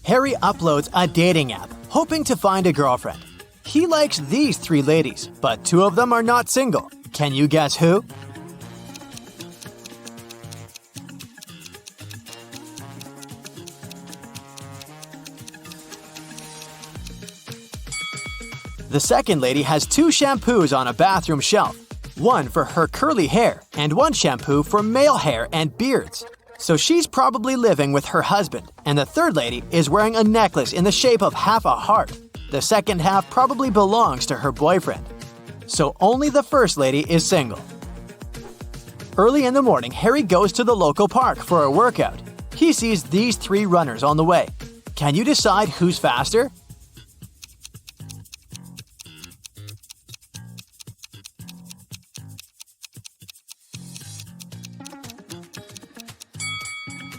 Harry uploads a dating app, hoping to find a girlfriend. He likes these 3 ladies, but 2 of them are not single. Can you guess who? The second lady has 2 shampoos on a bathroom shelf. One for her curly hair and one shampoo for male hair and beards. So she's probably living with her husband, and the third lady is wearing a necklace in the shape of half a heart. The second half probably belongs to her boyfriend. So only the first lady is single. Early in the morning, Harry goes to the local park for a workout. He sees these 3 runners on the way. Can you decide who's faster?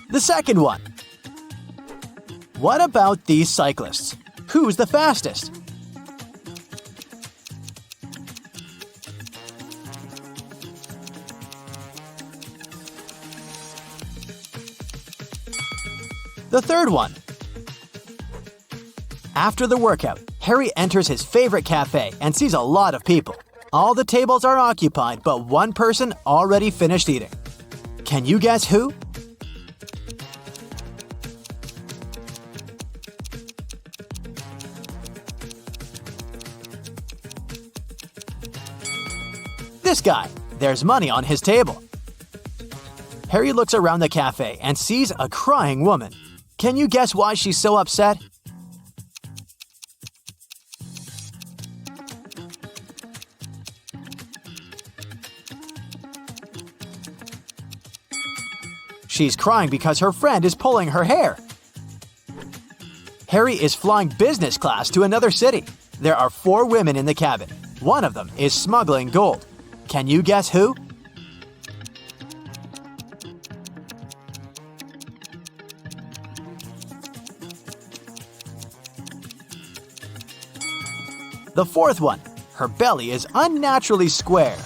The second one. What about these cyclists? Who's the fastest? The third one. After the workout, Harry enters his favorite cafe and sees a lot of people. All the tables are occupied, but one person already finished eating. Can you guess who? This guy. There's money on his table. Harry looks around the cafe and sees a crying woman. Can you guess why she's so upset? She's crying because her friend is pulling her hair. Harry is flying business class to another city. There are 4 women in the cabin. One of them is smuggling gold. Can you guess who? The fourth one. Her belly is unnaturally square.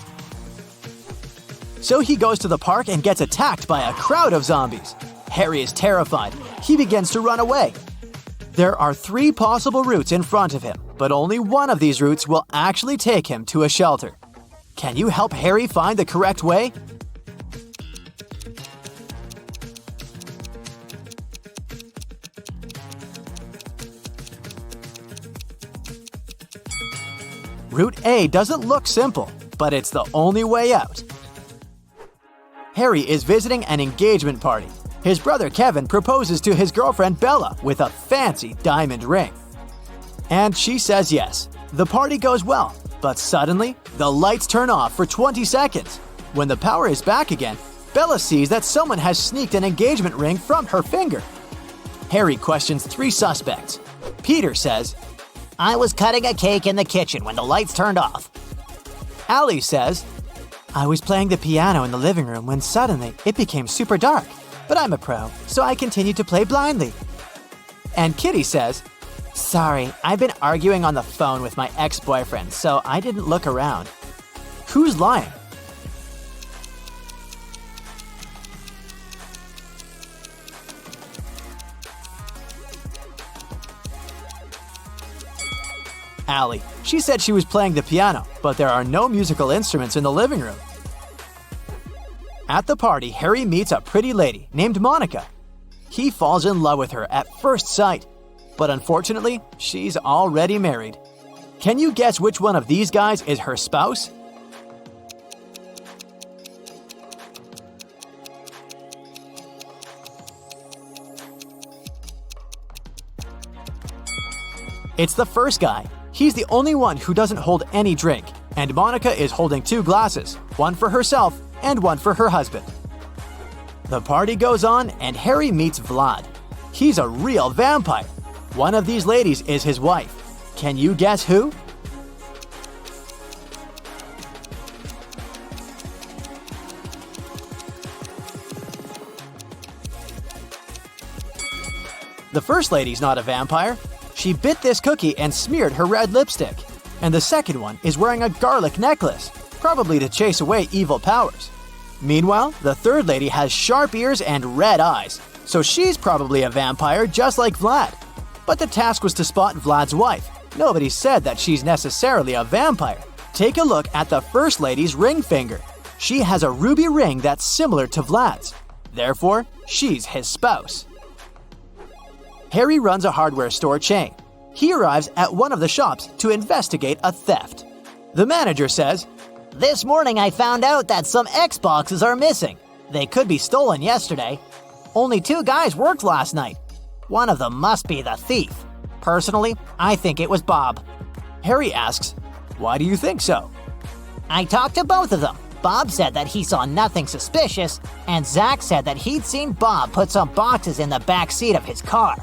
So he goes to the park and gets attacked by a crowd of zombies. Harry is terrified. He begins to run away. There are 3 possible routes in front of him, but only one of these routes will actually take him to a shelter. Can you help Harry find the correct way? Route A doesn't look simple, but it's the only way out. Harry is visiting an engagement party. His brother Kevin proposes to his girlfriend Bella with a fancy diamond ring. And she says yes. The party goes well, but suddenly, the lights turn off for 20 seconds. When the power is back again, Bella sees that someone has sneaked an engagement ring from her finger. Harry questions 3 suspects. Peter says, I was cutting a cake in the kitchen when the lights turned off. Allie says, I was playing the piano in the living room when suddenly it became super dark. But I'm a pro, so I continued to play blindly. And Kitty says, Sorry, I've been arguing on the phone with my ex-boyfriend, so I didn't look around. Who's lying? Allie. She said she was playing the piano, but there are no musical instruments in the living room. At the party, Harry meets a pretty lady named Monica. He falls in love with her at first sight, but unfortunately, she's already married. Can you guess which one of these guys is her spouse? It's the first guy. He's the only one who doesn't hold any drink, and Monica is holding 2 glasses, one for herself and one for her husband. The party goes on, and Harry meets Vlad. He's a real vampire. One of these ladies is his wife. Can you guess who? The first lady's not a vampire. She bit this cookie and smeared her red lipstick. And the second one is wearing a garlic necklace, probably to chase away evil powers. Meanwhile, the third lady has sharp ears and red eyes, so she's probably a vampire just like Vlad. But the task was to spot Vlad's wife. Nobody said that she's necessarily a vampire. Take a look at the First Lady's ring finger. She has a ruby ring that's similar to Vlad's. Therefore, she's his spouse. Harry runs a hardware store chain. He arrives at one of the shops to investigate a theft. The manager says, This morning I found out that some Xboxes are missing. They could be stolen yesterday. Only 2 guys worked last night. One of them must be the thief. Personally, I think it was Bob. Harry asks, why do you think so? I talked to both of them. Bob said that he saw nothing suspicious, and Zach said that he'd seen Bob put some boxes in the back seat of his car.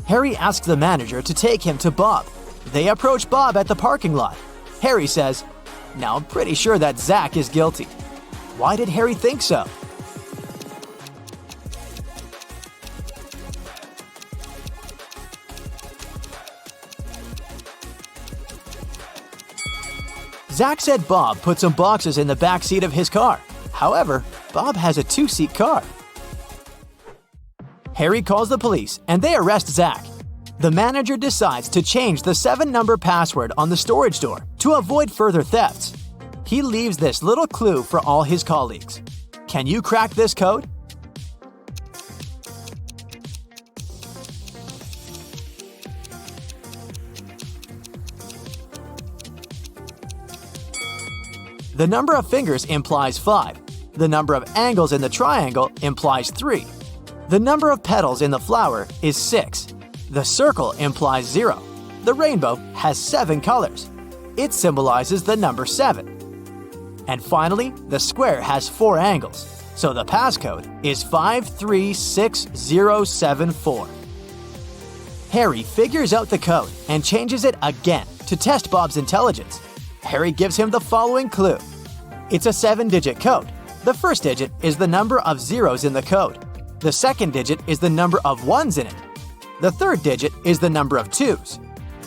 Harry asks the manager to take him to Bob. They approach Bob at the parking lot. Harry says, now I'm pretty sure that Zach is guilty. Why did Harry think so? Zach said Bob put some boxes in the back seat of his car. However, Bob has a 2-seat car. Harry calls the police and they arrest Zach. The manager decides to change the 7-number password on the storage door to avoid further thefts. He leaves this little clue for all his colleagues. Can you crack this code? The number of fingers implies 5. The number of angles in the triangle implies 3. The number of petals in the flower is 6. The circle implies 0. The rainbow has 7 colors. It symbolizes the number 7. And finally, the square has 4 angles, so the passcode is 536074. Harry figures out the code and changes it again to test Bob's intelligence. Harry gives him the following clue. It's a 7-digit code. The first digit is the number of zeros in the code. The second digit is the number of ones in it. The third digit is the number of 2s.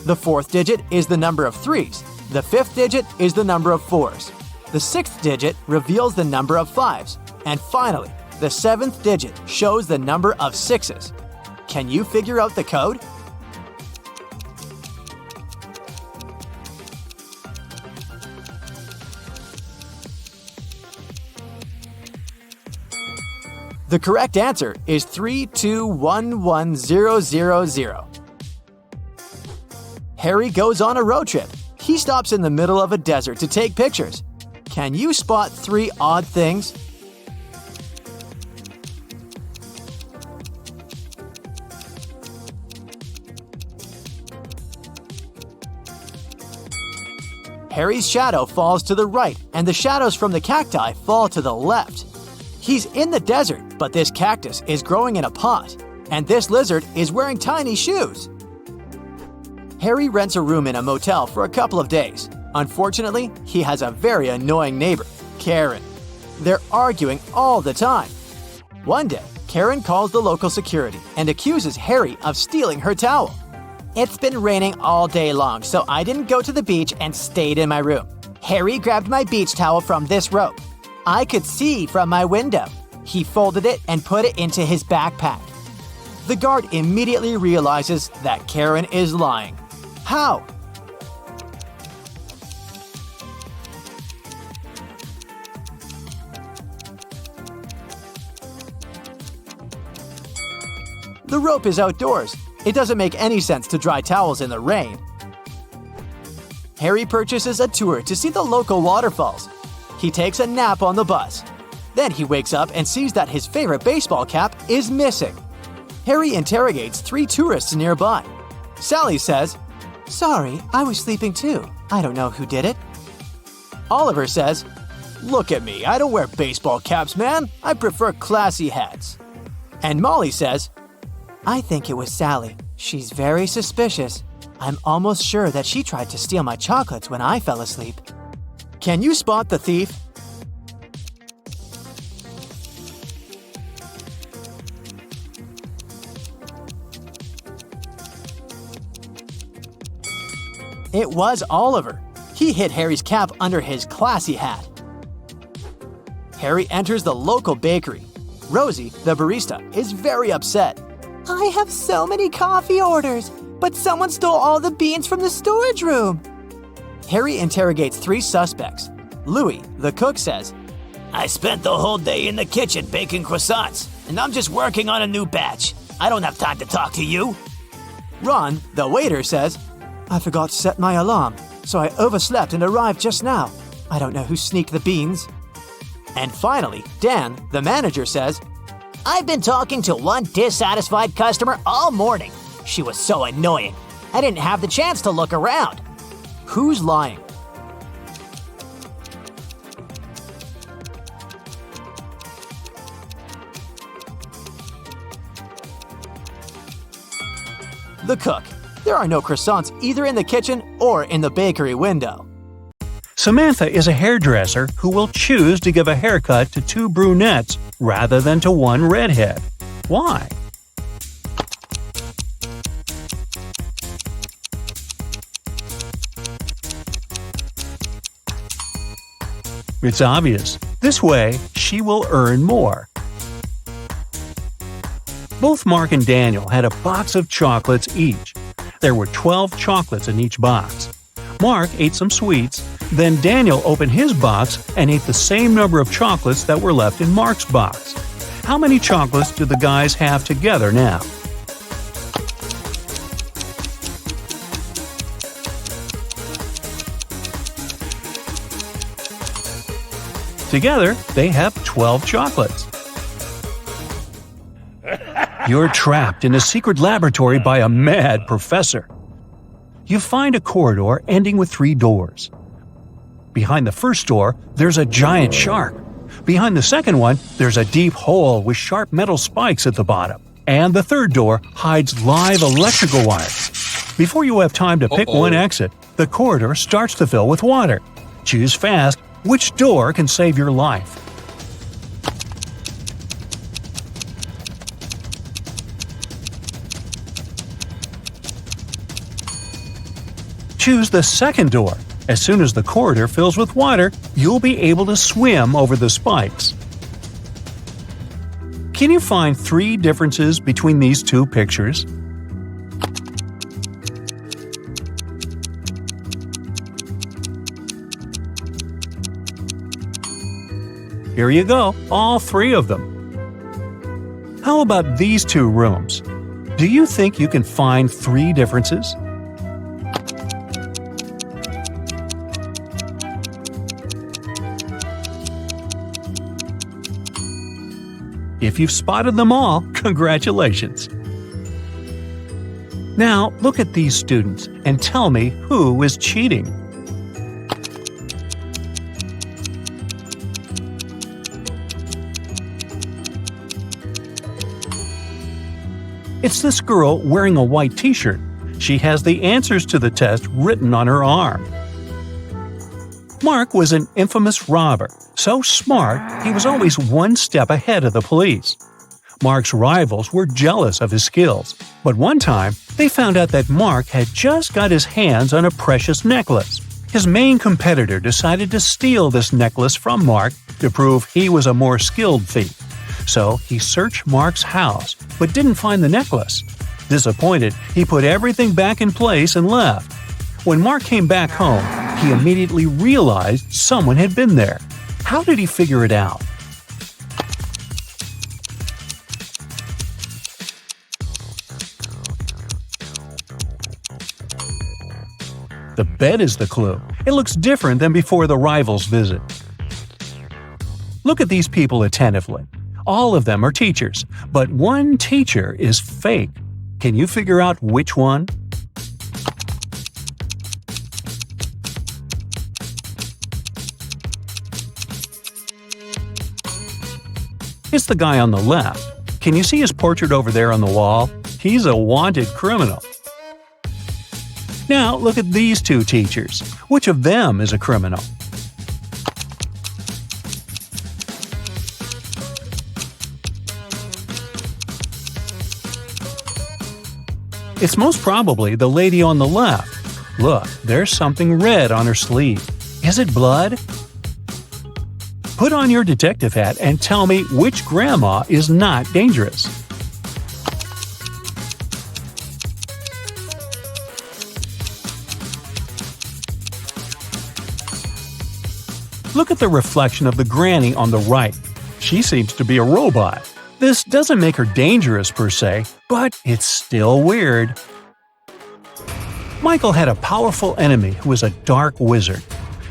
The fourth digit is the number of 3s. The fifth digit is the number of 4s. The sixth digit reveals the number of 5s. And finally, the 7th digit shows the number of 6s. Can you figure out the code? The correct answer is 3211000. Harry goes on a road trip. He stops in the middle of a desert to take pictures. Can you spot 3 odd things? Harry's shadow falls to the right, and the shadows from the cacti fall to the left. He's in the desert, but this cactus is growing in a pot, and this lizard is wearing tiny shoes. Harry rents a room in a motel for a couple of days. Unfortunately, he has a very annoying neighbor, Karen. They're arguing all the time. One day, Karen calls the local security and accuses Harry of stealing her towel. It's been raining all day long, so I didn't go to the beach and stayed in my room. Harry grabbed my beach towel from this rope. I could see from my window. He folded it and put it into his backpack. The guard immediately realizes that Karen is lying. How? The rope is outdoors. It doesn't make any sense to dry towels in the rain. Harry purchases a tour to see the local waterfalls. He takes a nap on the bus. Then he wakes up and sees that his favorite baseball cap is missing. Harry interrogates 3 tourists nearby. Sally says, "Sorry, I was sleeping too. I don't know who did it." Oliver says, "Look at me, I don't wear baseball caps, man. I prefer classy hats." And Molly says, "I think it was Sally. She's very suspicious. I'm almost sure that she tried to steal my chocolates when I fell asleep." Can you spot the thief? It was Oliver. He hid Harry's cap under his classy hat. Harry enters the local bakery. Rosie, the barista, is very upset. I have so many coffee orders, but someone stole all the beans from the storage room. Harry interrogates 3 suspects. Louis, the cook, says, I spent the whole day in the kitchen baking croissants, and I'm just working on a new batch. I don't have time to talk to you. Ron, the waiter, says, I forgot to set my alarm, so I overslept and arrived just now. I don't know who sneaked the beans. And finally, Dan, the manager, says, I've been talking to one dissatisfied customer all morning. She was so annoying. I didn't have the chance to look around. Who's lying? The cook. There are no croissants either in the kitchen or in the bakery window. Samantha is a hairdresser who will choose to give a haircut to 2 brunettes rather than to 1 redhead. Why? It's obvious. This way, she will earn more. Both Mark and Daniel had a box of chocolates each. There were 12 chocolates in each box. Mark ate some sweets, then Daniel opened his box and ate the same number of chocolates that were left in Mark's box. How many chocolates do the guys have together now? Together, they have 12 chocolates. You're trapped in a secret laboratory by a mad professor. You find a corridor ending with 3 doors. Behind the first door, there's a giant shark. Behind the second one, there's a deep hole with sharp metal spikes at the bottom. And the third door hides live electrical wires. Before you have time to pick one exit, the corridor starts to fill with water. Choose fast which door can save your life. Choose the second door. As soon as the corridor fills with water, you'll be able to swim over the spikes. Can you find 3 differences between these 2 pictures? Here you go, all 3 of them. How about these 2 rooms? Do you think you can find 3 differences? If you've spotted them all, congratulations! Now, look at these students and tell me who is cheating. It's this girl wearing a white t-shirt. She has the answers to the test written on her arm. Mark was an infamous robber, so smart he was always 1 step ahead of the police. Mark's rivals were jealous of his skills, but one time they found out that Mark had just got his hands on a precious necklace. His main competitor decided to steal this necklace from Mark to prove he was a more skilled thief. So he searched Mark's house, but didn't find the necklace. Disappointed, he put everything back in place and left. When Mark came back home, he immediately realized someone had been there. How did he figure it out? The bed is the clue. It looks different than before the rivals' visit. Look at these people attentively. All of them are teachers, but one teacher is fake. Can you figure out which one? It's the guy on the left. Can you see his portrait over there on the wall? He's a wanted criminal. Now look at these 2 teachers. Which of them is a criminal? It's most probably the lady on the left. Look, there's something red on her sleeve. Is it blood? Put on your detective hat and tell me which grandma is not dangerous. Look at the reflection of the granny on the right. She seems to be a robot. This doesn't make her dangerous per se, but it's still weird. Michael had a powerful enemy who was a dark wizard.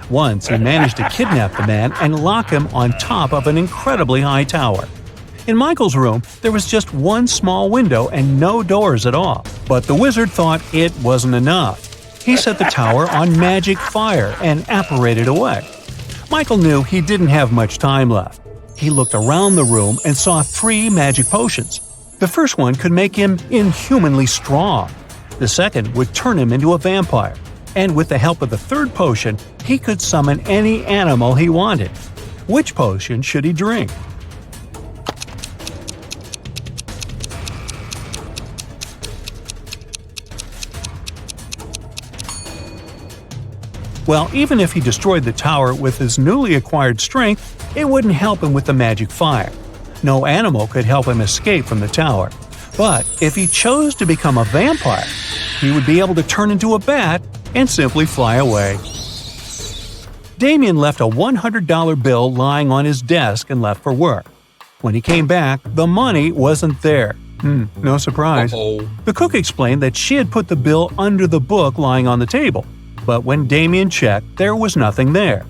Once he managed to kidnap the man and lock him on top of an incredibly high tower. In Michael's room, there was just one small window and no doors at all. But the wizard thought it wasn't enough. He set the tower on magic fire and apparated away. Michael knew he didn't have much time left. He looked around the room and saw 3 magic potions. The first one could make him inhumanly strong. The second would turn him into a vampire. And with the help of the third potion, he could summon any animal he wanted. Which potion should he drink? Well, even if he destroyed the tower with his newly acquired strength, it wouldn't help him with the magic fire. No animal could help him escape from the tower. But if he chose to become a vampire, he would be able to turn into a bat and simply fly away. Damien left a $100 bill lying on his desk and left for work. When he came back, the money wasn't there. No surprise. The cook explained that she had put the bill under the book lying on the table. But when Damien checked, there was nothing there.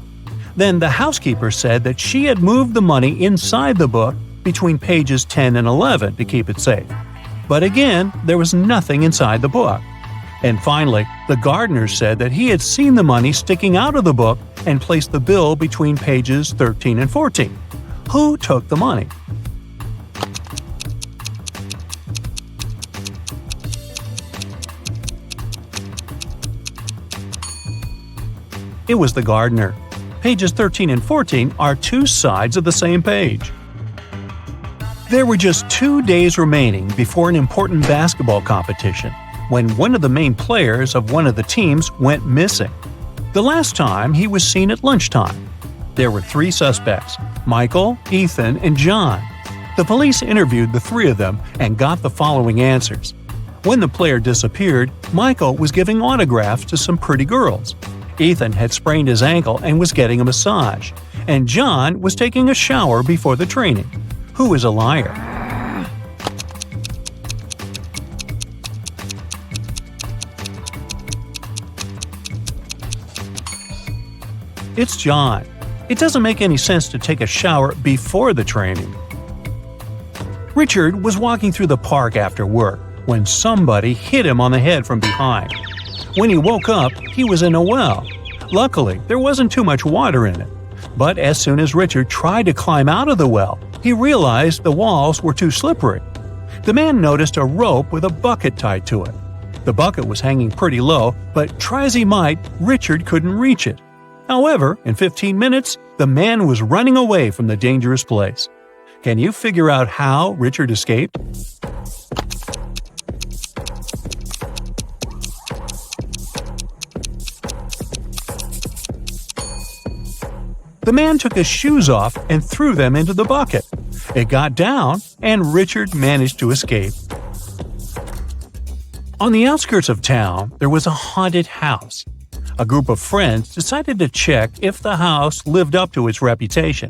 Then the housekeeper said that she had moved the money inside the book between pages 10 and 11 to keep it safe. But again, there was nothing inside the book. And finally, the gardener said that he had seen the money sticking out of the book and placed the bill between pages 13 and 14. Who took the money? It was the gardener. Pages 13 and 14 are 2 sides of the same page. There were just 2 days remaining before an important basketball competition when one of the main players of one of the teams went missing. The last time he was seen at lunchtime. There were 3 suspects, Michael, Ethan, and John. The police interviewed the 3 of them and got the following answers. When the player disappeared, Michael was giving autographs to some pretty girls. Ethan had sprained his ankle and was getting a massage. And John was taking a shower before the training. Who is a liar? It's John. It doesn't make any sense to take a shower before the training. Richard was walking through the park after work when somebody hit him on the head from behind. When he woke up, he was in a well. Luckily, there wasn't too much water in it. But as soon as Richard tried to climb out of the well, he realized the walls were too slippery. The man noticed a rope with a bucket tied to it. The bucket was hanging pretty low, but try as he might, Richard couldn't reach it. However, in 15 minutes, the man was running away from the dangerous place. Can you figure out how Richard escaped? The man took his shoes off and threw them into the bucket. It got down, and Richard managed to escape. On the outskirts of town, there was a haunted house. A group of friends decided to check if the house lived up to its reputation.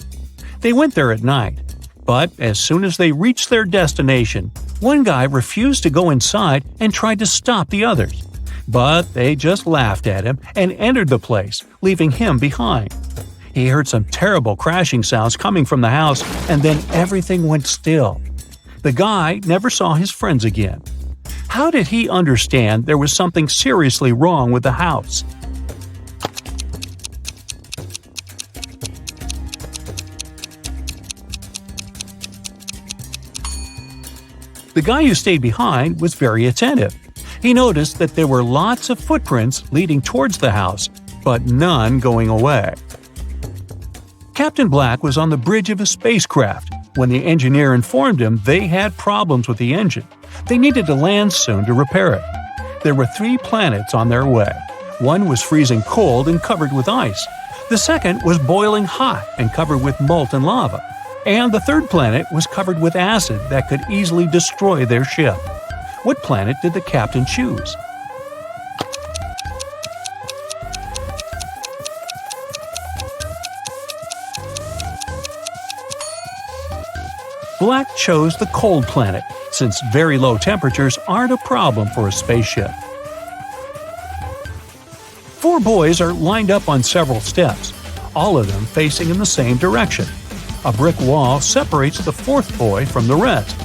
They went there at night, but as soon as they reached their destination, one guy refused to go inside and tried to stop the others. But they just laughed at him and entered the place, leaving him behind. He heard some terrible crashing sounds coming from the house, and then everything went still. The guy never saw his friends again. How did he understand there was something seriously wrong with the house? The guy who stayed behind was very attentive. He noticed that there were lots of footprints leading towards the house, but none going away. Captain Black was on the bridge of a spacecraft when the engineer informed him they had problems with the engine. They needed to land soon to repair it. There were 3 planets on their way. One was freezing cold and covered with ice. The second was boiling hot and covered with molten lava. And the third planet was covered with acid that could easily destroy their ship. What planet did the captain choose? Black chose the cold planet, since very low temperatures aren't a problem for a spaceship. 4 boys are lined up on several steps, all of them facing in the same direction. A brick wall separates the 4th boy from the rest.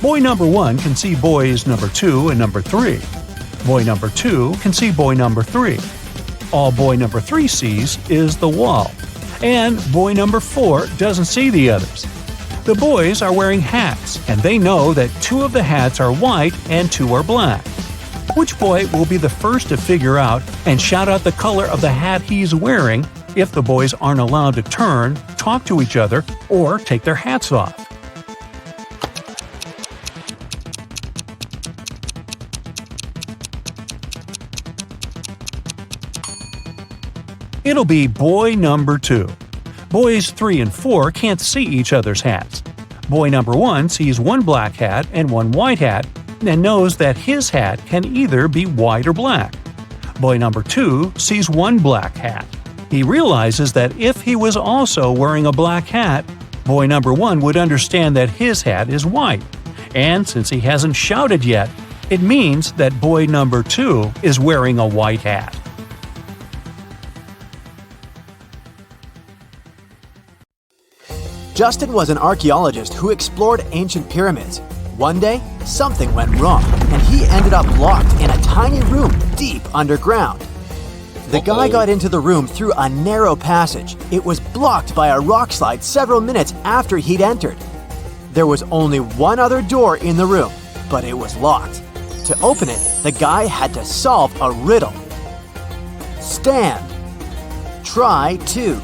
Boy number 1 can see boys number 2 and number 3. Boy number 2 can see boy number 3. All boy number 3 sees is the wall, and boy number 4 doesn't see the others. The boys are wearing hats, and they know that 2 of the hats are white and 2 are black. Which boy will be the first to figure out and shout out the color of the hat he's wearing if the boys aren't allowed to turn, talk to each other, or take their hats off? It'll be boy number 2. Boys 3 and 4 can't see each other's hats. Boy number 1 sees 1 black hat and 1 white hat and knows that his hat can either be white or black. Boy number 2 sees 1 black hat. He realizes that if he was also wearing a black hat, boy number 1 would understand that his hat is white. And since he hasn't shouted yet, it means that boy number 2 is wearing a white hat. Justin was an archaeologist who explored ancient pyramids. One day, something went wrong, and he ended up locked in a tiny room deep underground. The guy got into the room through a narrow passage. It was blocked by a rock slide several minutes after he'd entered. There was only one other door in the room, but it was locked. To open it, the guy had to solve a riddle. Stand. Try to.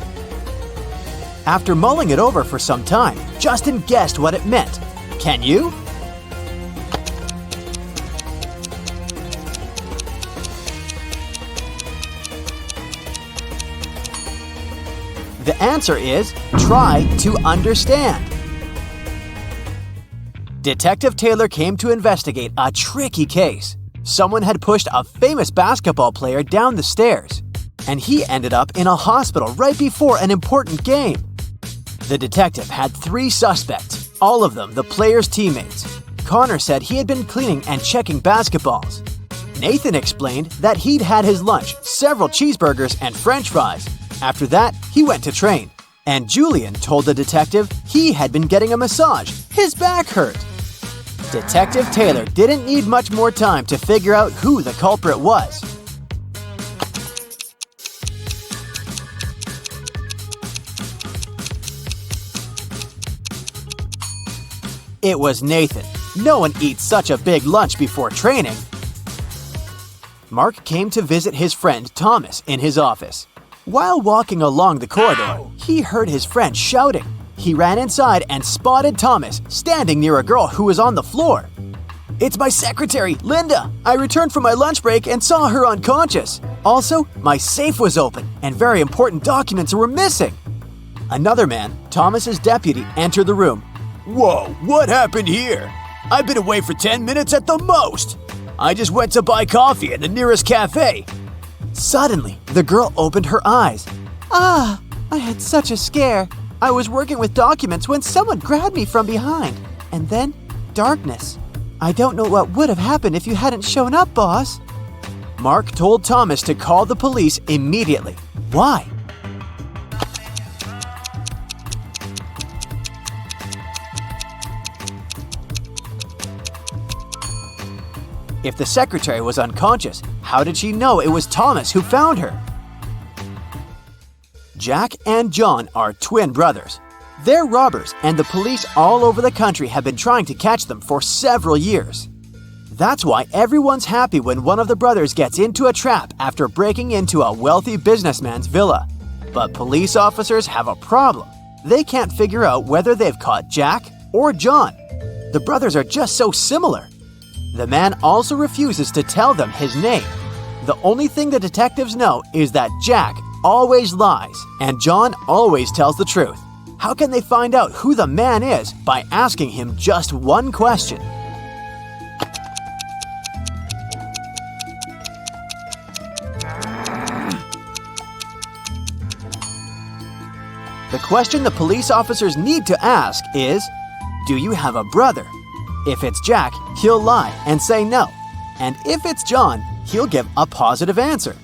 After mulling it over for some time, Justin guessed what it meant. Can you? The answer is try to understand. Detective Taylor came to investigate a tricky case. Someone had pushed a famous basketball player down the stairs, and he ended up in a hospital right before an important game. The detective had 3 suspects, all of them the player's teammates. Connor said he had been cleaning and checking basketballs. Nathan explained that he'd had his lunch, several cheeseburgers and french fries. After that, he went to train. And Julian told the detective he had been getting a massage. His back hurt. Detective Taylor didn't need much more time to figure out who the culprit was. It was Nathan. No one eats such a big lunch before training. Mark came to visit his friend Thomas in his office. While walking along the corridor, he heard his friend shouting. He ran inside and spotted Thomas standing near a girl who was on the floor. "It's my secretary, Linda. I returned from my lunch break and saw her unconscious. Also, my safe was open and very important documents were missing." Another man, Thomas's deputy, entered the room. "Whoa, what happened here? I've been away for 10 minutes at the most. I just went to buy coffee at the nearest cafe." Suddenly, the girl opened her eyes. "Ah, I had such a scare. I was working with documents when someone grabbed me from behind. And then, darkness. I don't know what would have happened if you hadn't shown up, boss." Mark told Thomas to call the police immediately. Why? If the secretary was unconscious, how did she know it was Thomas who found her? Jack and John are twin brothers. They're robbers, and the police all over the country have been trying to catch them for several years. That's why everyone's happy when one of the brothers gets into a trap after breaking into a wealthy businessman's villa. But police officers have a problem. They can't figure out whether they've caught Jack or John. The brothers are just so similar. The man also refuses to tell them his name. The only thing the detectives know is that Jack always lies and John always tells the truth. How can they find out who the man is by asking him just one question? The question the police officers need to ask is, Do you have a brother? If it's Jack, he'll lie and say no. And if it's John, he'll give a positive answer.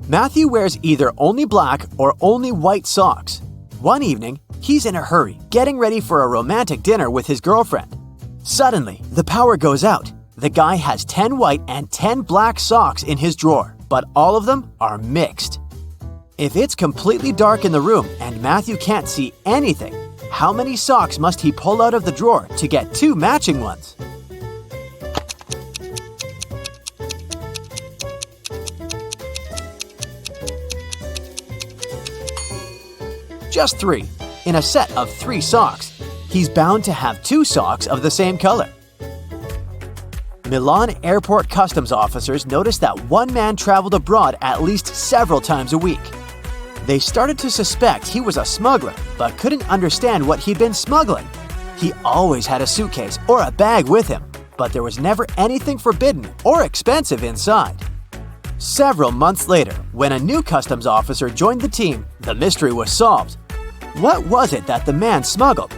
Matthew wears either only black or only white socks. One evening, he's in a hurry, getting ready for a romantic dinner with his girlfriend. Suddenly, the power goes out. The guy has 10 white and 10 black socks in his drawer, but all of them are mixed. If it's completely dark in the room and Matthew can't see anything, how many socks must he pull out of the drawer to get 2 matching ones? Just 3. In a set of 3 socks, he's bound to have 2 socks of the same color. Milan airport customs officers noticed that one man traveled abroad at least several times a week. They started to suspect he was a smuggler, but couldn't understand what he'd been smuggling. He always had a suitcase or a bag with him, but there was never anything forbidden or expensive inside. Several months later, when a new customs officer joined the team, the mystery was solved. What was it that the man smuggled?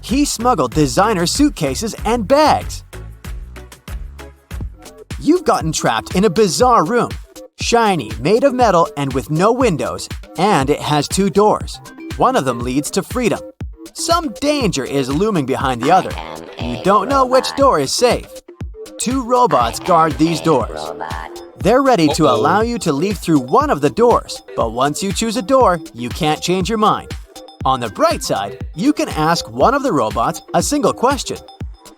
He smuggled designer suitcases and bags. You've gotten trapped in a bizarre room. Shiny, made of metal and with no windows, and it has 2 doors. One of them leads to freedom. Some danger is looming behind the other. You don't know which door is safe. 2 robots guard these doors. They're ready to allow you to leave through one of the doors, but once you choose a door, you can't change your mind. On the bright side, you can ask one of the robots a single question,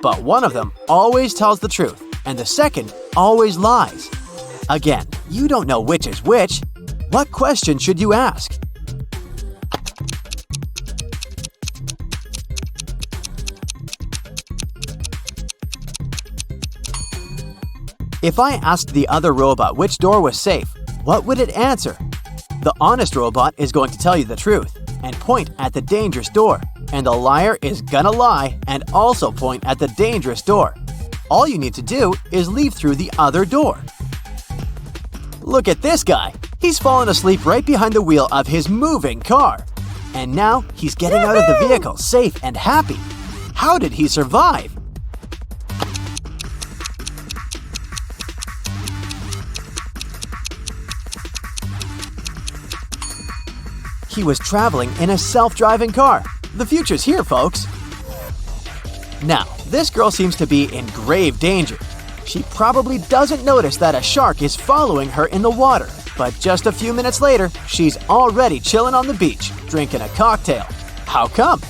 but one of them always tells the truth, and the second always lies. Again, you don't know which is which. What question should you ask? If I asked the other robot which door was safe, what would it answer? The honest robot is going to tell you the truth and point at the dangerous door, and the liar is gonna lie and also point at the dangerous door. All you need to do is leave through the other door. Look at this guy. He's fallen asleep right behind the wheel of his moving car. And now he's getting out of the vehicle safe and happy. How did he survive? He was traveling in a self-driving car. The future's here, folks. Now, this girl seems to be in grave danger. She probably doesn't notice that a shark is following her in the water. But just a few minutes later, she's already chilling on the beach, drinking a cocktail. How come?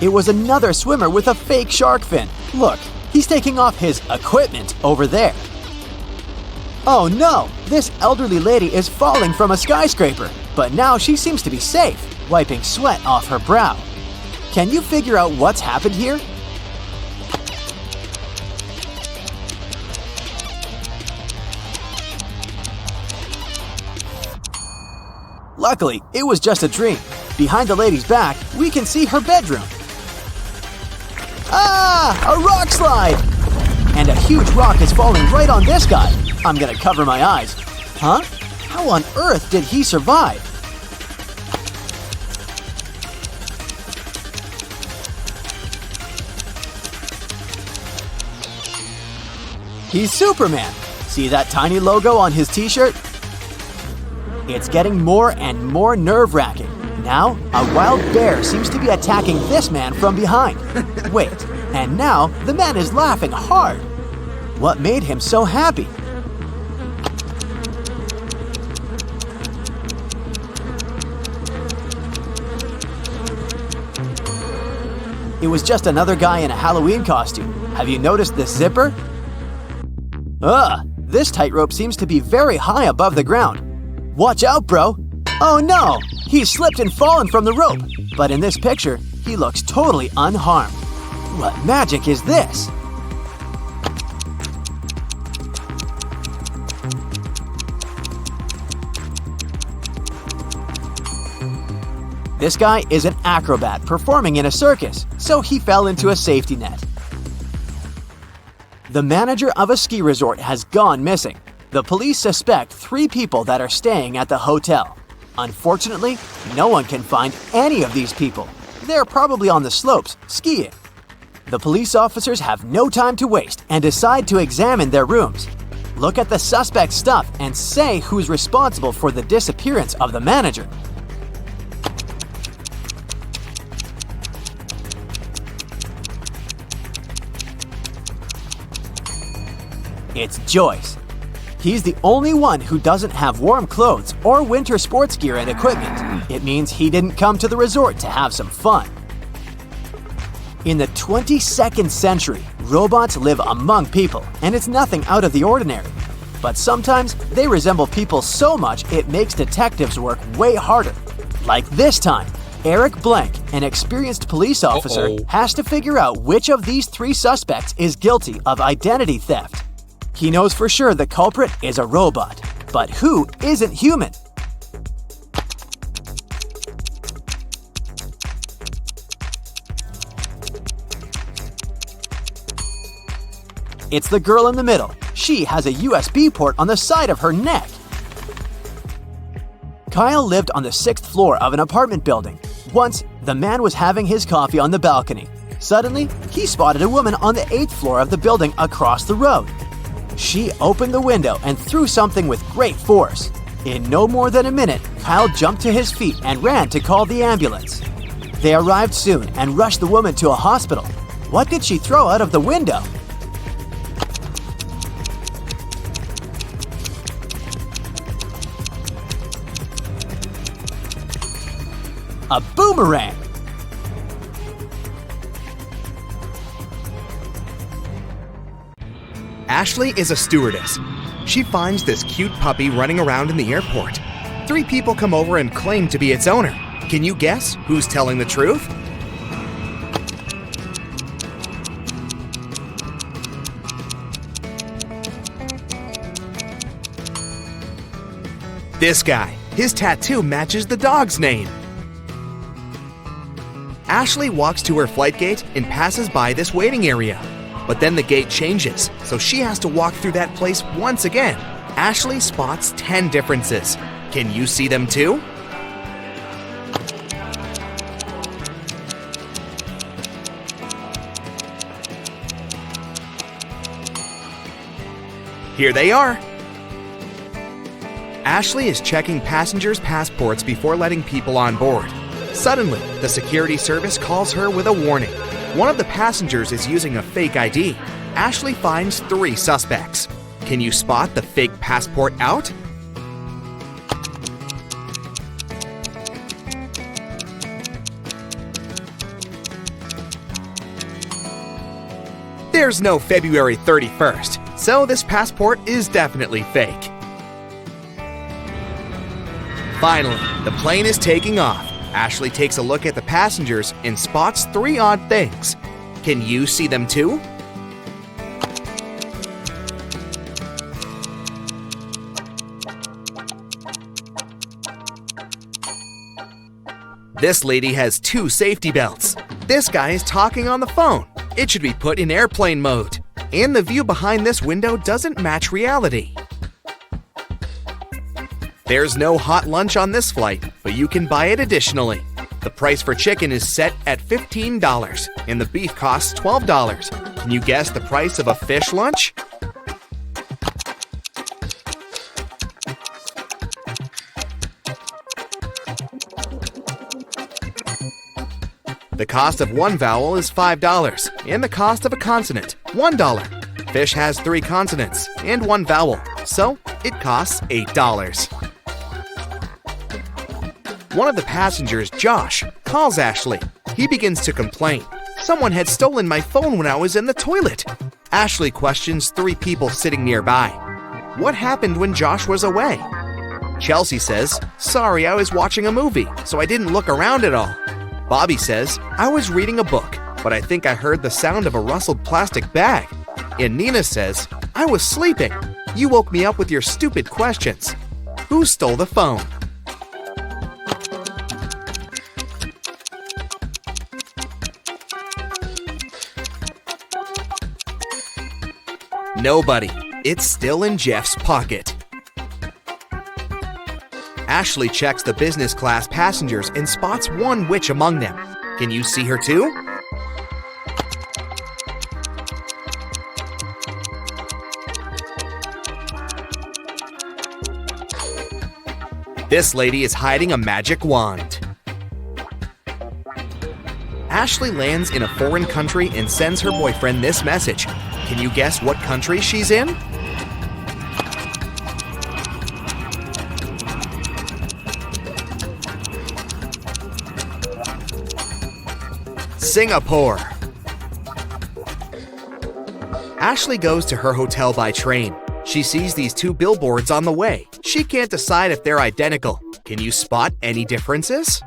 It was another swimmer with a fake shark fin. Look, he's taking off his equipment over there. Oh no, this elderly lady is falling from a skyscraper, but now she seems to be safe, wiping sweat off her brow. Can you figure out what's happened here? Luckily, it was just a dream. Behind the lady's back, we can see her bedroom. Ah! A rock slide! And a huge rock is falling right on this guy. I'm gonna cover my eyes. Huh? How on earth did he survive? He's Superman. See that tiny logo on his t-shirt? It's getting more and more nerve-wracking. Now, a wild bear seems to be attacking this man from behind. Wait, and now the man is laughing hard. What made him so happy? It was just another guy in a Halloween costume. Have you noticed this zipper? This tightrope seems to be very high above the ground. Watch out, bro! Oh no! He's slipped and fallen from the rope. But in this picture, he looks totally unharmed. What magic is this? This guy is an acrobat performing in a circus, so he fell into a safety net. The manager of a ski resort has gone missing. The police suspect 3 people that are staying at the hotel. Unfortunately, no one can find any of these people. They're probably on the slopes, skiing. The police officers have no time to waste and decide to examine their rooms. Look at the suspect's stuff and say who's responsible for the disappearance of the manager. It's Joyce. He's the only one who doesn't have warm clothes or winter sports gear and equipment. It means he didn't come to the resort to have some fun. In the 22nd century, robots live among people, and it's nothing out of the ordinary. But sometimes they resemble people so much it makes detectives work way harder. Like this time, Eric Blank, an experienced police officer, has to figure out which of these 3 suspects is guilty of identity theft. He knows for sure the culprit is a robot, but who isn't human? It's the girl in the middle. She has a USB port on the side of her neck. Kyle lived on the 6th floor of an apartment building. Once, the man was having his coffee on the balcony. Suddenly, he spotted a woman on the 8th floor of the building across the road. She opened the window and threw something with great force. In no more than a minute, Kyle jumped to his feet and ran to call the ambulance. They arrived soon and rushed the woman to a hospital. What did she throw out of the window? A boomerang! Ashley is a stewardess. She finds this cute puppy running around in the airport. 3 people come over and claim to be its owner. Can you guess who's telling the truth? This guy. His tattoo matches the dog's name. Ashley walks to her flight gate and passes by this waiting area. But then the gate changes, so she has to walk through that place once again. Ashley spots 10 differences. Can you see them too? Here they are. Ashley is checking passengers' passports before letting people on board. Suddenly, the security service calls her with a warning. One of the passengers is using a fake ID. Ashley finds 3 suspects. Can you spot the fake passport out? There's no February 31st, so this passport is definitely fake. Finally, the plane is taking off. Ashley takes a look at the passengers and spots 3 odd things. Can you see them too? This lady has 2 safety belts. This guy is talking on the phone. It should be put in airplane mode. And the view behind this window doesn't match reality. There's no hot lunch on this flight, but you can buy it additionally. The price for chicken is set at $15, and the beef costs $12. Can you guess the price of a fish lunch? The cost of one vowel is $5, and the cost of a consonant, $1. Fish has 3 consonants and 1 vowel, so it costs $8. One of the passengers, Josh, calls Ashley. He begins to complain. Someone had stolen my phone when I was in the toilet. Ashley questions 3 people sitting nearby. What happened when Josh was away? Chelsea says, "Sorry, I was watching a movie, so I didn't look around at all." Bobby says, "I was reading a book, but I think I heard the sound of a rustled plastic bag." And Nina says, "I was sleeping. You woke me up with your stupid questions. Who stole the phone?" Nobody. It's still in Jeff's pocket. Ashley checks the business class passengers and spots one witch among them. Can you see her too? This lady is hiding a magic wand. Ashley lands in a foreign country and sends her boyfriend this message. Can you guess what country she's in? Singapore. Ashley goes to her hotel by train. She sees these two billboards on the way. She can't decide if they're identical. Can you spot any differences?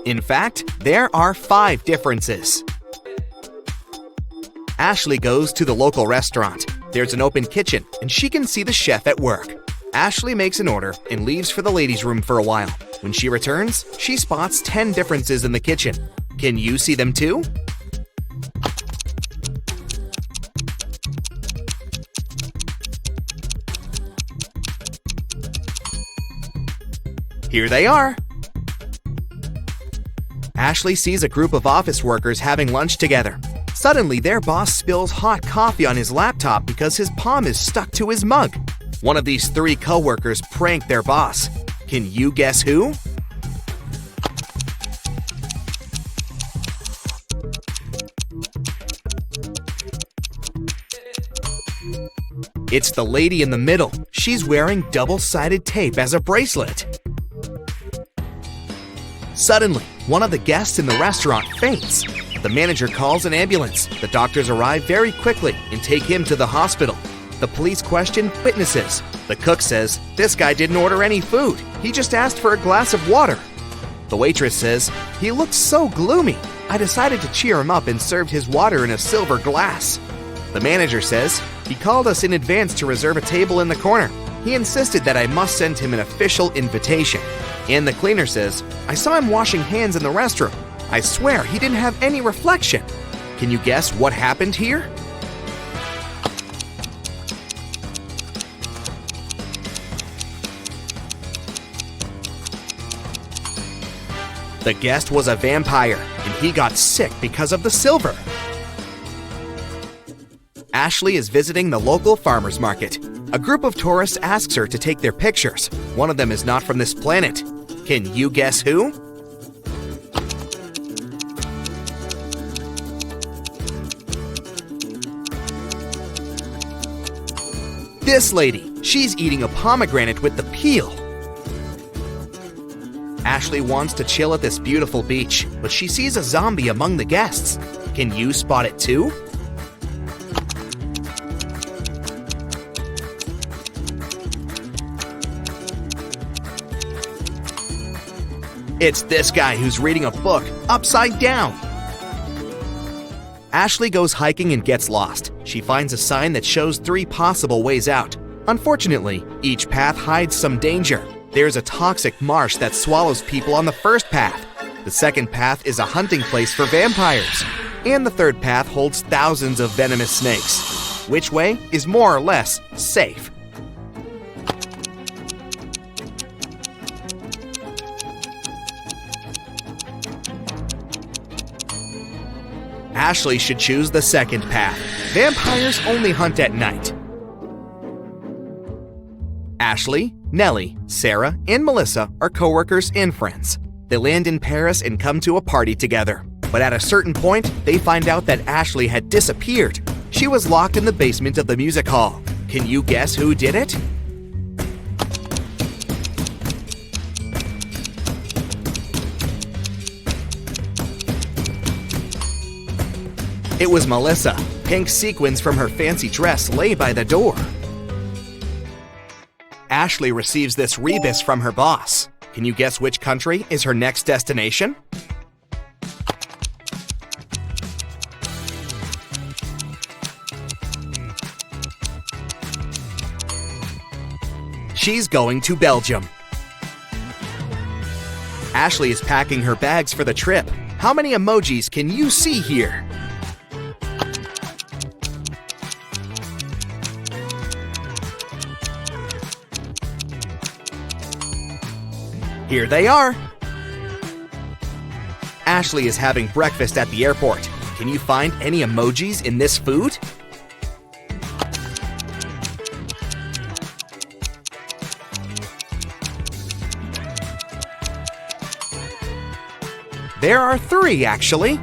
In fact, there are 5 differences. Ashley goes to the local restaurant. There's an open kitchen, and she can see the chef at work. Ashley makes an order and leaves for the ladies' room for a while. When she returns, she spots 10 differences in the kitchen. Can you see them too? Here they are. Ashley sees a group of office workers having lunch together. Suddenly, their boss spills hot coffee on his laptop because his palm is stuck to his mug. One of these 3 co-workers prank their boss. Can you guess who? It's the lady in the middle. She's wearing double-sided tape as a bracelet. Suddenly, one of the guests in the restaurant faints. The manager calls an ambulance. The doctors arrive very quickly and take him to the hospital. The police question witnesses. The cook says, "This guy didn't order any food. He just asked for a glass of water." The waitress says, "He looked so gloomy. I decided to cheer him up and served his water in a silver glass." The manager says, "He called us in advance to reserve a table in the corner. He insisted that I must send him an official invitation." And the cleaner says, "I saw him washing hands in the restroom. I swear he didn't have any reflection." Can you guess what happened here? The guest was a vampire, and he got sick because of the silver. Ashley is visiting the local farmer's market. A group of tourists asks her to take their pictures. One of them is not from this planet. Can you guess who? This lady. She's eating a pomegranate with the peel. Ashley wants to chill at this beautiful beach, but she sees a zombie among the guests. Can you spot it too? It's this guy who's reading a book upside down. Ashley goes hiking and gets lost. She finds a sign that shows 3 possible ways out. Unfortunately, each path hides some danger. There's a toxic marsh that swallows people on the first path. The second path is a hunting place for vampires. And the third path holds thousands of venomous snakes. Which way is more or less safe? Ashley should choose the second path. Vampires only hunt at night. Ashley, Nellie, Sarah, and Melissa are coworkers and friends. They land in Paris and come to a party together. But at a certain point, they find out that Ashley had disappeared. She was locked in the basement of the music hall. Can you guess who did it? It was Melissa. Pink sequins from her fancy dress lay by the door. Ashley receives this rebus from her boss. Can you guess which country is her next destination? She's going to Belgium. Ashley is packing her bags for the trip. How many emojis can you see here? Here they are. Ashley is having breakfast at the airport. Can you find any emojis in this food? There are 3, actually.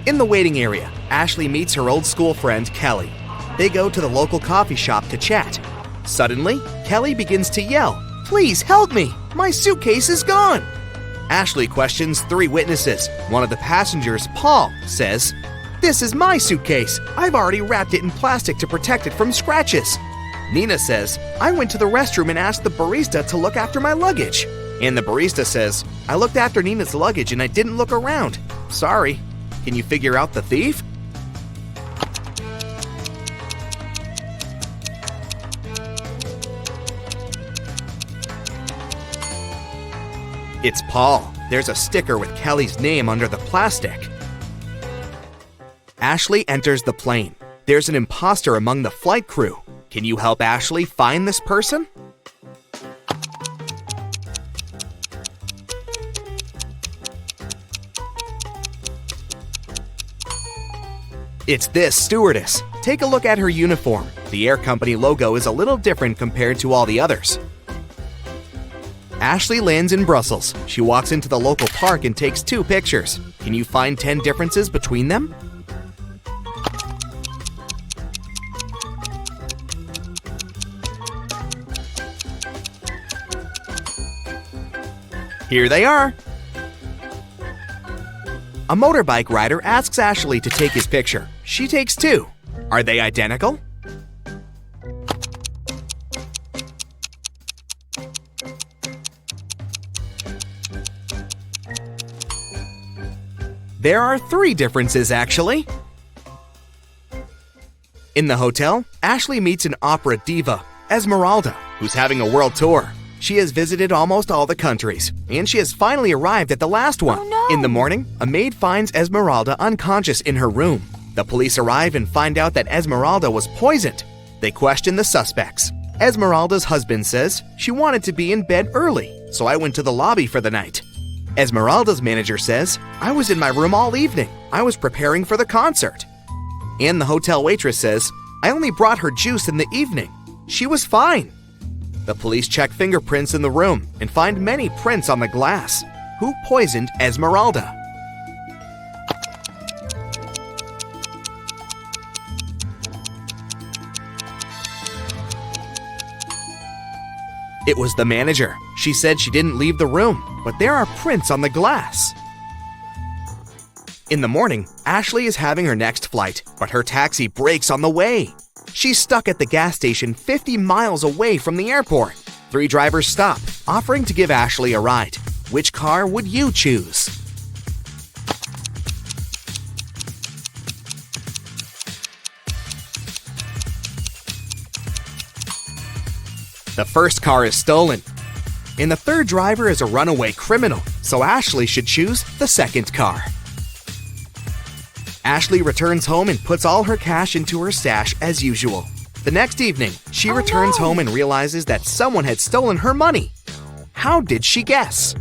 In the waiting area, Ashley meets her old school friend, Kelly. They go to the local coffee shop to chat. Suddenly, Kelly begins to yell, "Please help me! My suitcase is gone!" Ashley questions 3 witnesses. One of the passengers, Paul, says, "This is my suitcase. I've already wrapped it in plastic to protect it from scratches." Nina says, "I went to the restroom and asked the barista to look after my luggage." And the barista says, "I looked after Nina's luggage and I didn't look around. Sorry." Can you figure out the thief? It's Paul. There's a sticker with Kelly's name under the plastic. Ashley enters the plane. There's an imposter among the flight crew. Can you help Ashley find this person? It's this stewardess. Take a look at her uniform. The air company logo is a little different compared to all the others. Ashley lands in Brussels. She walks into the local park and takes 2 pictures. Can you find 10 differences between them? Here they are. A motorbike rider asks Ashley to take his picture. She takes 2. Are they identical? There are 3 differences, actually. In the hotel, Ashley meets an opera diva, Esmeralda, who's having a world tour. She has visited almost all the countries, and she has finally arrived at the last one. Oh, no. In the morning, a maid finds Esmeralda unconscious in her room. The police arrive and find out that Esmeralda was poisoned. They question the suspects. Esmeralda's husband says, "She wanted to be in bed early, so I went to the lobby for the night." Esmeralda's manager says, "I was in my room all evening. I was preparing for the concert." And the hotel waitress says, "I only brought her juice in the evening. She was fine." The police check fingerprints in the room and find many prints on the glass. Who poisoned Esmeralda? It was the manager. She said she didn't leave the room, but there are prints on the glass. In the morning, Ashley is having her next flight, but her taxi breaks on the way. She's stuck at the gas station 50 miles away from the airport. 3 drivers stop, offering to give Ashley a ride. Which car would you choose? The first car is stolen, and the 3rd driver is a runaway criminal, so Ashley should choose the 2nd car. Ashley returns home and puts all her cash into her stash as usual. The next evening, she returns home and realizes that someone had stolen her money. How did she guess?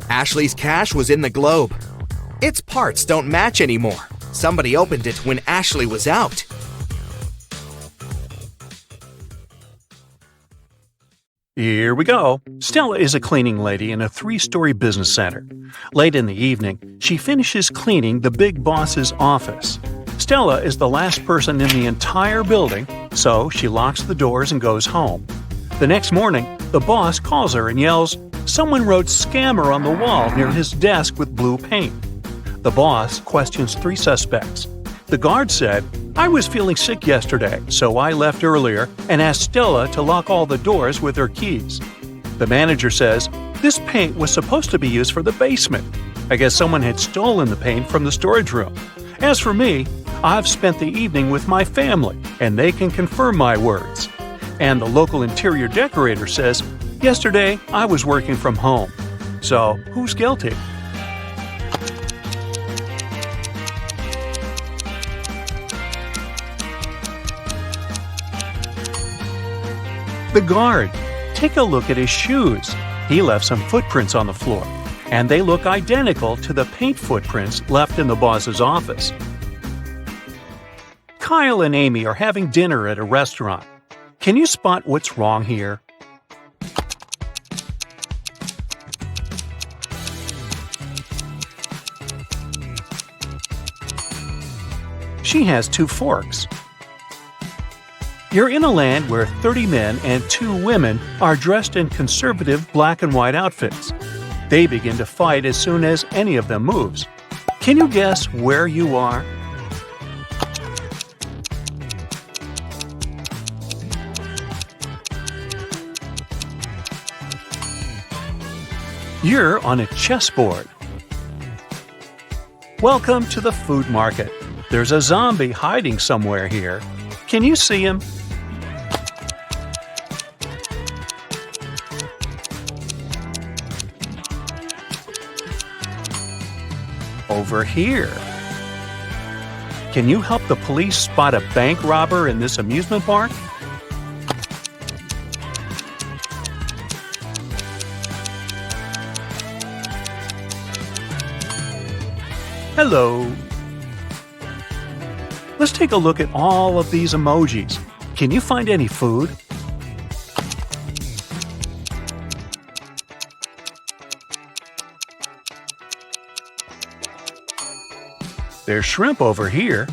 Ashley's cash was in the globe. Its parts don't match anymore. Somebody opened it when Ashley was out. Here we go. Stella is a cleaning lady in a 3-story business center. Late in the evening, she finishes cleaning the big boss's office. Stella is the last person in the entire building, so she locks the doors and goes home. The next morning, the boss calls her and yells, "Someone wrote scammer on the wall near his desk with blue paint." The boss questions 3 suspects. The guard said, "I was feeling sick yesterday, so I left earlier and asked Stella to lock all the doors with her keys." The manager says, "This paint was supposed to be used for the basement. I guess someone had stolen the paint from the storage room." As for me, I've spent the evening with my family, and they can confirm my words. And the local interior decorator says, yesterday I was working from home. So, who's guilty? The guard. Take a look at his shoes. He left some footprints on the floor, and they look identical to the paint footprints left in the boss's office. Kyle and Amy are having dinner at a restaurant. Can you spot what's wrong here? She has 2 forks. You're in a land where 30 men and 2 women are dressed in conservative black and white outfits. They begin to fight as soon as any of them moves. Can you guess where you are? You're on a chessboard. Welcome to the food market. There's a zombie hiding somewhere here. Can you see him? Over here. Can you help the police spot a bank robber in this amusement park? Hello. Let's take a look at all of these emojis. Can you find any food? There's shrimp over here.